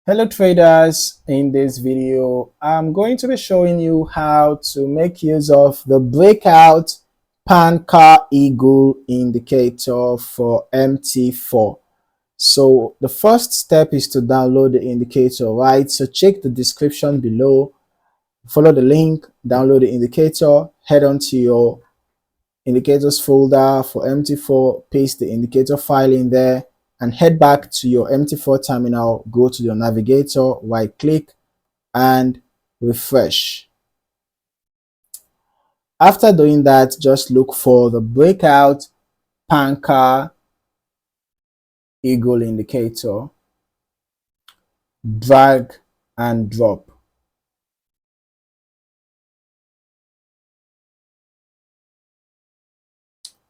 Hello traders, in this video I'm going to be showing you how to make use of the Breakout Panca Eagle indicator for MT4. So the first step is to download the indicator, right? So check the description below, follow the link, download the indicator, head on to your indicators folder for MT4, paste the indicator file in there, and head back to your MT4 terminal. Go to your navigator, right click and refresh. After doing that, just look for the Breakout Panca Eagle indicator, drag and drop.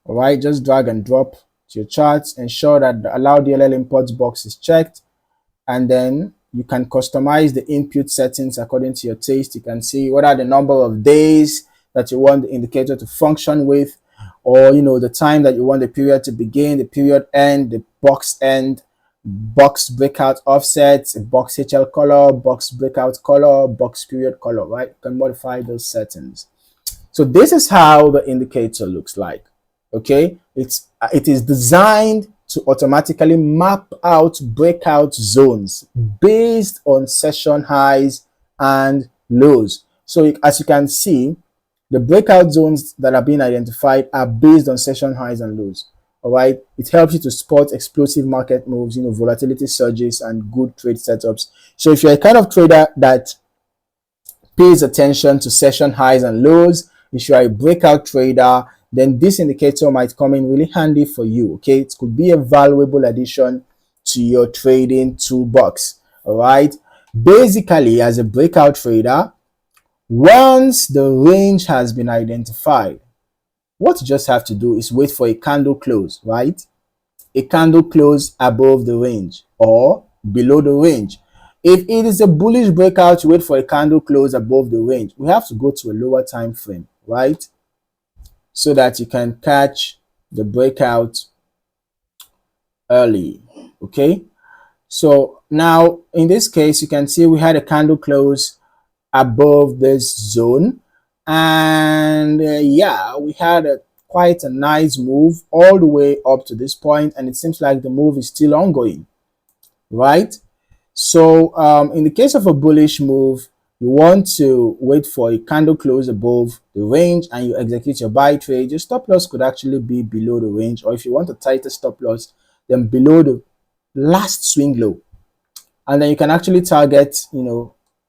All right, just drag and drop to your charts. Ensure that the allow DLL imports box is checked, and then you can customize the input settings according to your taste. You can see what are the number of days that you want the indicator to function with, or the time that you want the period to begin, the period end, the box end, box breakout offsets, box HL color, box breakout color, box period color, right? You can modify those settings. So this is how the indicator looks like. Okay, it is designed to automatically map out breakout zones based on session highs and lows. So as you can see, the breakout zones that are being identified are based on session highs and lows. All right, it helps you to spot explosive market moves, volatility surges and good trade setups. So if you're a kind of trader that pays attention to session highs and lows, if you are a breakout trader, then this indicator might come in really handy for you. Okay, it could be a valuable addition to your trading toolbox. All right, basically, as a breakout trader, once the range has been identified, what you just have to do is wait for a candle close, right? A candle close above the range or below the range. If it is a bullish breakout, you wait for a candle close above the range. We have to go to a lower time frame, right? So that you can catch the breakout early. Okay, so now in this case you can see we had a candle close above this zone, and yeah, we had quite a nice move all the way up to this point, and it seems like the move is still ongoing, right? So in the case of a bullish move, you want to wait for a candle close above the range and you execute your buy trade. Your stop loss could actually be below the range, or if you want a tighter stop loss, then below the last swing low. And then you can actually target,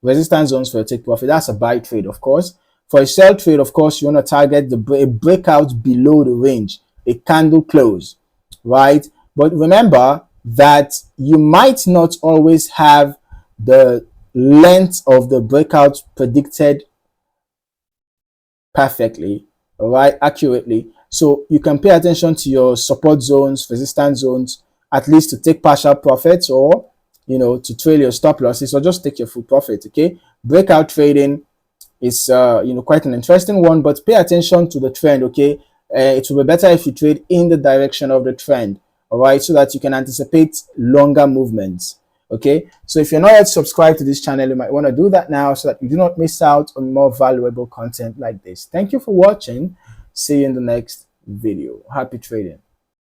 resistance zones for a take profit. That's a buy trade, of course. For a sell trade, of course, you want to target a breakout below the range, a candle close, right? But remember that you might not always have the length of the breakout predicted perfectly, all right, accurately. So you can pay attention to your support zones, resistance zones, at least to take partial profits, or to trail your stop losses, or just take your full profit. Okay, breakout trading is quite an interesting one, but pay attention to the trend. Okay, it will be better if you trade in the direction of the trend, all right, so that you can anticipate longer movements. Okay, so if you're not yet subscribed to this channel, you might want to do that now so that you do not miss out on more valuable content like this. Thank you for watching. See you in the next video. Happy trading.